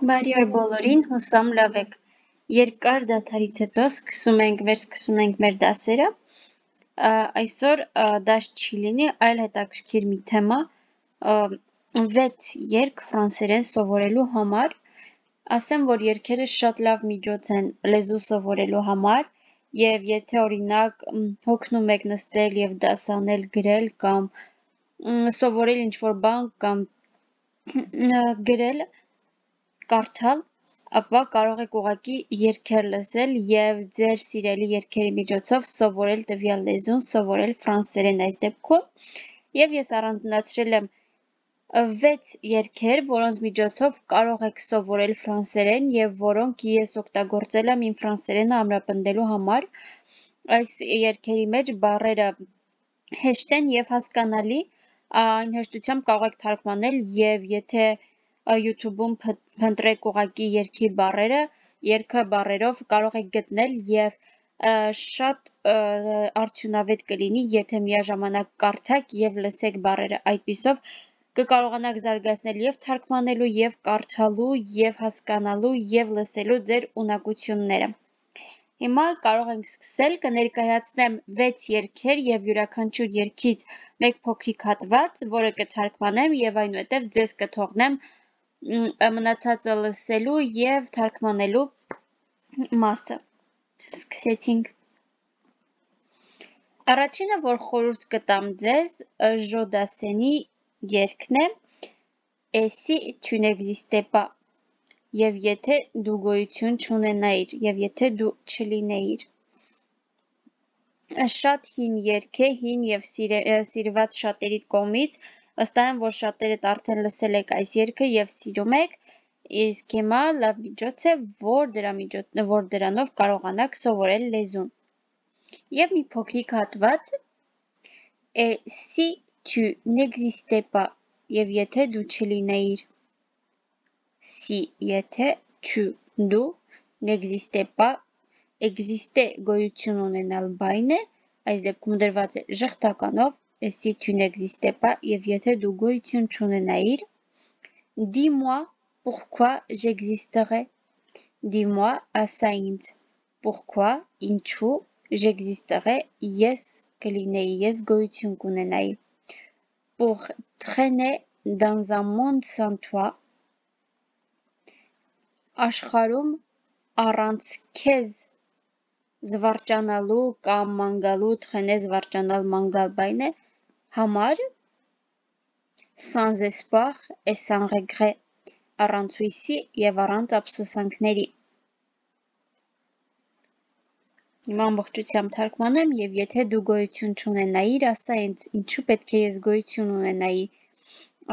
Բարի օր բոլորին, հուսամ լավ եք։ Երկար դադարից հետո վերսկսում ենք մեր դասերը։ Այսօր դաս չի լինի, այլ հետաքրքիր մի թեմա, 6 երգ ֆրանսերեն սովորելու համար։ Ասեմ, որ երգերը շատ լավ միջոց են լեզու սովորելու համար, եւ եթե օրինակ հոգնում եք նստել եւ դաս անել գրել կամ սովորել ինչ-որ բան կամ գրել կարդալ, ապա կարող եք ուղղակի երգեր լսել եւ ձեր սիրելի երգերի միջոցով սովորել տվյալ լեզուն, սովորել ֆրանսերեն այս դեպքում։ Եվ ես առանձնացրել եմ 6 երգեր, որոնց միջոցով կարող եք սովորել ֆրանսերեն եւ որոնք ես օգտագործել եմ իմ ֆրանսերենը ամրապնդելու համար։ Այս երգերի մեջ բառերը հեշտ են եւ հասկանալի, այն հեշտությամբ կարող եք թարգմանել եւ եթե YouTube-ում փնտրեք ուղղակի երգի բառերը, երգը բառերով կարող եք գտնել եւ շատ արդյունավետ կլինի, եթե միաժամանակ կարդաք եւ լսեք բառերը, այդպիսով կկարողանաք զարգացնել եւ թարգմանելու, եւ կարդալու, եւ հասկանալու, եւ լսելու ձեր ունակությունները։ Հիմա կարող ենք սկսել, կներկայացնեմ 6 երգեր եւ յուրաքանչյուր երգից մեկ փոքրիկ հատված, որը կթարգմանեմ եւ այնուհետեւ ձեզ կթողնեմ մնացածը լսելու եւ թարգմանելու մասը։ Սկսեցինք։ Առաջինը, որ խորհուրդ կտամ ձեզ, Ժոդասենի երգն է Et si tu n'existais pas, եւ եթե դու գոյություն չունենայիր, եւ եթե դու չլինեիր։ Շատ հին երգ է, հին եւ սիրված շատերի կողմից, վստահ եմ, որ շատերդ արդեն լսել եք այս երգը եւ սիրում եք, իսկ հիմա լավ միջոց է, որ դրանով կարողանաք սովորել լեզուն։ Եվ մի փոքրիկ հատված Et si tu n'existais pas, եւ եթե դու չլինեիր։ Si եթե tu դու n'existais pas, exister գոյություն ունենալ բայն է, այս դեպքում դրված է ժխտականով, et si tu n'existais pas, եւ եթե դու գոյություն չունենայիր, dis-moi pourquoi j'existerais, dis-moi ասա ինձ, pourquoi ինչու j'existerais, ես կլինեի, ես գոյություն կունենայի, pour traîner dans un monde sans toi, աշխարհում առանց քեզ զվարճանալու կամ մանգալու, traîner զվարճանալ մանգալ բայն է, համար, sans espoir et sans regret, առանց հույսի եւ առանց ափսոսանքների։ Հիմա ամբողջությամբ թարգմանեմ եւ եթե դու գոյություն չունենայիր, ասա ինձ, ինչու պետք է ես գոյություն ունենայի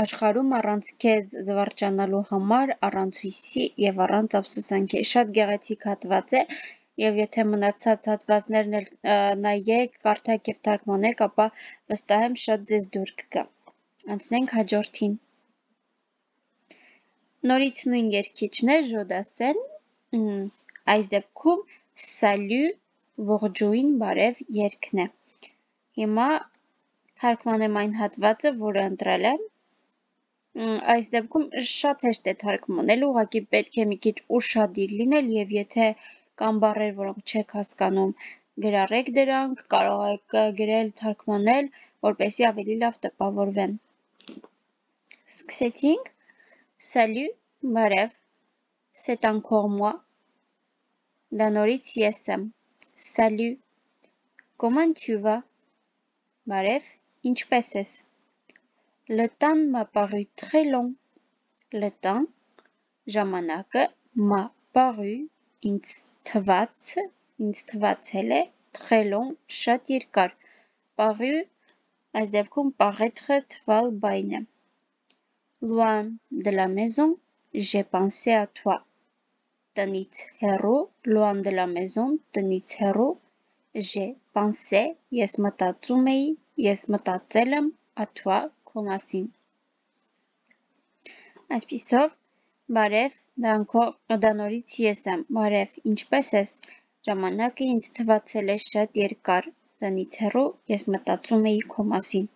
աշխարհում առանց քեզ զվարճանալու համար, առանց հույսի եւ առանց ափսոսանքի։ Շատ գեղեցիկ հատված է եւ եթե մնացած հատվածներն էլ նայեք, կարդաք եւ թարգմանեք, ապա վստահ եմ շատ ձեզ դուր կգա։ Անցնենք հաջորդին։ Նորից նույն երգիչն է, Ժոդասեն, այս դեպքում Salut, ողջույն, բարև երգն է։ Հիմա թարգմանեմ այն հատվածը, որը ընտրել եմ։ Այս դեպքում շատ հեշտ է թարգմանել, ուղղակի պետք է մի քիչ ուշադիր լինել եւ եթե կան բառեր, որոնք չեք հասկանում, գրառեք դրանք, կարող եք գրել, թարգմանել, որպեսզի ավելի լավ տպավորվեն։ Սկսեցինք։ Salut, բարև, c'est encore moi։ Դա նորից ես եմ։ Salut, comment tu vas? Բարև, ինչպես ես։ Le temps m'a paru très long. Le temps, ժամանակը, m'a paru, ինձ թվացել է, très long, շատ երկար։ Paru, այս դեպքում paraître թվալ բայն է։ Loin de la maison, j'ai pensé à toi. Տնից հեռու, loin de la maison, տնից հեռու, j'ai pensé, ես մտածում էի, ես մտածել եմ, à toi, քո մասին։ Այսպիսով, բարև, դա նորից ես եմ, բարև, ինչպես ես, ժամանակը ինձ թվացել է շատ երկար, տնից հեռու, ես մտածում էի քո մասին։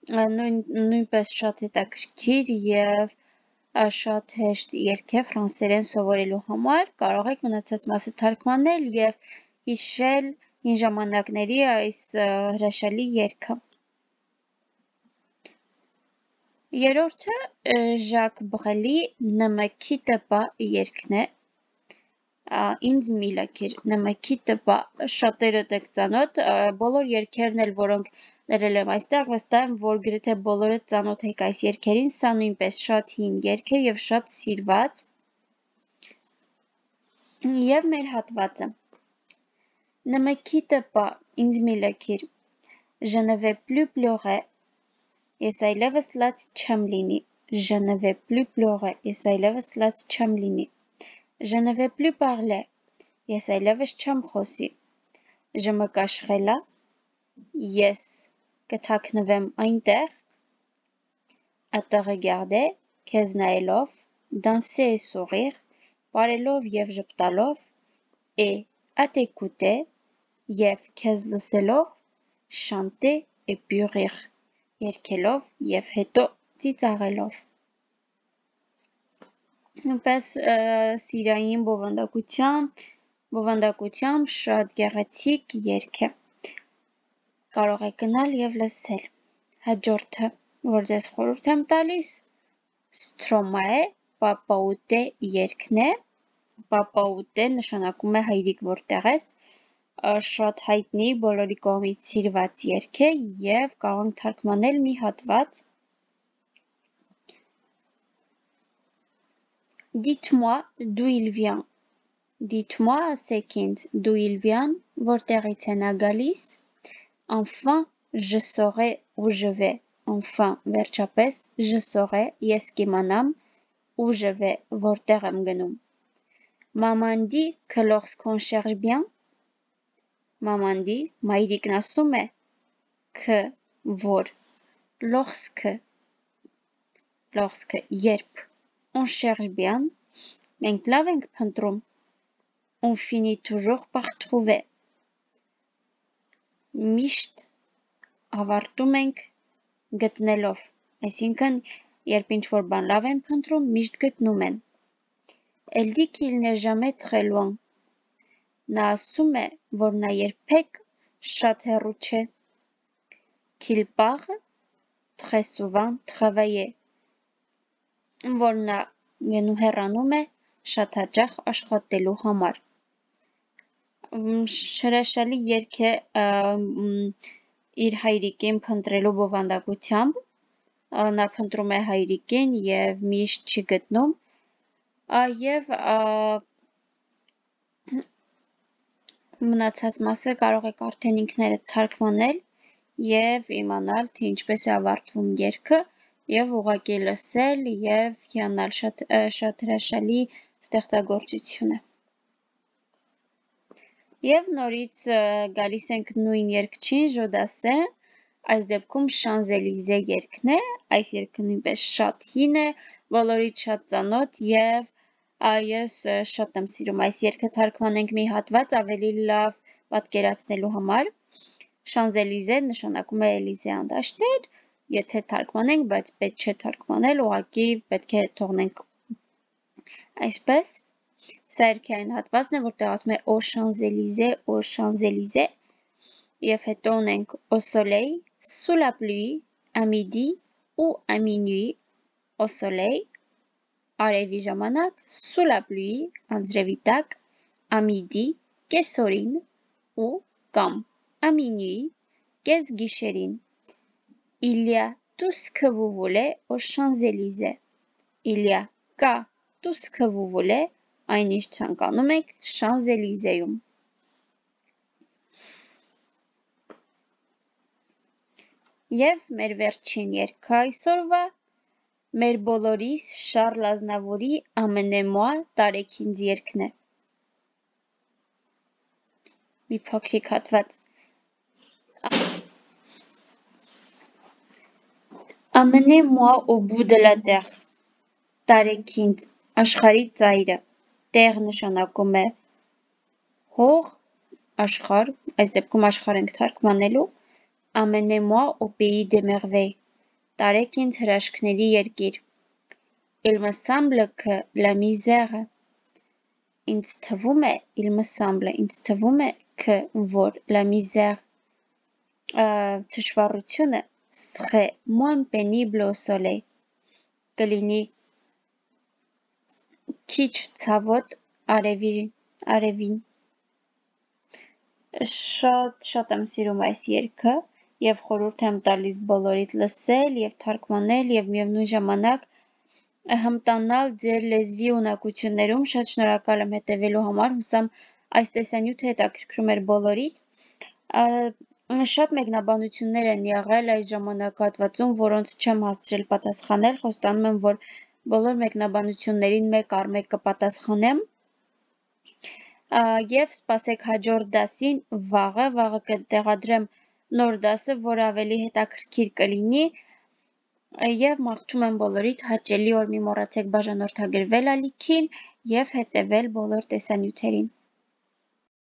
Նույնպես շատ հետաքրքիր եւ շատ հեշտ երգ է ֆրանսերեն սովորելու համար, կարող եք մնացած մասը թարգմանել և հիշել հին ժամանակների այս հրաշալի երգը։ Երրորդը Ժակ Բղելի «Ne me quitte pas» երգն է, ինձ մի լքիր, Ne me quitte pas, շատերդ եք ծանոթ, բոլոր երգերն էլ, որոնք ներել եմ այստեղ, վստահ եմ, որ գրեթե բոլորդ ծանոթ եք այս երգերին, սա նույնպես շատ հին երգ է և շատ սիրված։ Եվ մեր հատվածը Ne me quitte pas, ինձ մի լքիր, Je ne vais plus pleurer, ես այլևս լաց չեմ լինի, Je ne vais plus pleurer, ես այլևս լաց չեմ լինի, Je ne vais plus parler, ես այլևս չեմ խոսի, Je me cacherai là, ես կթաքնվեմ այնտեղ, À te regarder, քեզ նայելով, Danser et sourire, պարելով և ժպտալով, Et à t'écouter, և քեզ լսելով, Chanter et puis rire, երգելով և հետո ծիծաղելով։ Նույնպես սիրային բովանդակությամբ շատ գեղեցիկ երգ է։ Կարող եք գնալ և լսել։ Հաջորդը, որ ձեզ խորհուրդ եմ տալիս, Stromae Պապաուտե երգն է։ Պապաուտե նշանակում է հայրիկ որտեղ ես, շատ հայտնի բոլորի կողմից սիրված երգ է և կարող ենք թարգմանել մի հատված։ Dites-moi d'où il vient. Dites-moi ասեք ինձ d'où il vient, որտեղից է նա գալիս։ Enfin, je saurai où je vais. Enfin, վերջապես, je saurai, ես կիմանամ, où je vais, որտեղ եմ գնում։ Maman dit que lorsqu'on cherche bien, Maman dit, մայրիկն ասում է, que, որ, lorsque, երբ, on cherche bien, մենք լավ ենք փնտրում, on finit toujours par trouver, միշտ ավարտում ենք գտնելով, այսինքն, երբ ինչ-որ բան լավ են փնտրում, միշտ գտնում են։ Elle dit qu'il n'est jamais très loin, նա ասում է, որ նա երբեք շատ հեռու չէ, qu'il part très souvent travailler, որ նա հեռանում է շատ հաճախ աշխատելու համար։ Հրաշալի երգ է իր հայրիկին փնտրելու բովանդակությամբ, նա փնտրում է հայրիկին և միշտ չի գտնում, և մնացած մասը կարող եք արդեն ինքներդ թարգմանել և իմանալ, թե ինչպես է ավարտվում երգը և ուղղակի լսել և հիանալ, շատ հրաշալի ստեղծագործություն է։ Եվ նորից գալիս ենք նույն երգչին, Ժոդասեն, այս դեպքում Շանզելիզե երգն է, այս երգը նույնպես շատ հին է, բոլորից շատ ծանոթ և ես շատ եմ սիրում այս երգը թարգմանենք մի հատված ավելի լավ պատկերացնելու համար։ Շանզելիզե նշանակում է Էլիզեյան դաշտեր, եթե թարգմանենք, բայց պետք չէ թարգմանել, ուղղակի պետք է թողնենք այսպես։ Սա երգի այն հատվածն է, որտեղ ասում է Aux Champs-Élysées, և հետո ունենք Au soleil, sous la pluie, à midi ou à minuit, au soleil, արևի ժամանակ, sous la pluie, անձրևի տակ, à midi, կեսօրին, ou կամ à minuit, կես գիշերին։ Il y a tout ce que vous voulez aux Champs-Élysées. Il y a կա tout ce que vous voulez, այն ինչ ցանկանում եք Շանզելիզեում։ Եվ մեր վերջին երգը այսօրվա, մեր բոլորիս Շառլ Ազնավուրի Amenez-moi տարեք ինձ երգն է։ Մի փոքրիկ հատված։ Amenez-moi au bout de la terre, տարեք ինձ աշխարհի ծայրը, տեղ նշանակում է հող, աշխարհ, այս դեպքում աշխարհ ենք թարգմանելու, Amenez-moi au pays des merveilles, տարեք ինձ հրաշքների երկիր, il me semble que la misère ինձ թվում է, il me semble, ինձ թվում է, que որ la misère թշվառությունը serait moins pénible au soleil, կլինի քիչ ցավոտ արևին։ Շատ եմ սիրում այս երգը եւ խորհուրդ եմ տալիս բոլորիդ լսել եւ թարգմանել եւ միևնույն ժամանակ հմտանալ ձեր լեզվի ունակություններում։ Շատ շնորհակալ եմ հետևելու համար, հուսամ այս տեսանյութը հետաքրքրում էր բոլորիդ։ Շատ մեկնաբանություններ են եղել այս ժամանակահատվածում, որոնց չեմ հասցրել պատասխանել, խոստանում եմ, որ բոլոր մեկնաբանություններին մեկ առ մեկ կպատասխանեմ եւ սպասեք հաջորդ դասին վաղը կտեղադրեմ նոր դասը, որ ավելի հետաքրքիր կլինի եւ մաղթում եմ բոլորիդ հաճելի օր, մի մոռացեք բաժանորդագրվել ալիքին եւ հետեւել բոլոր տեսանյութերին։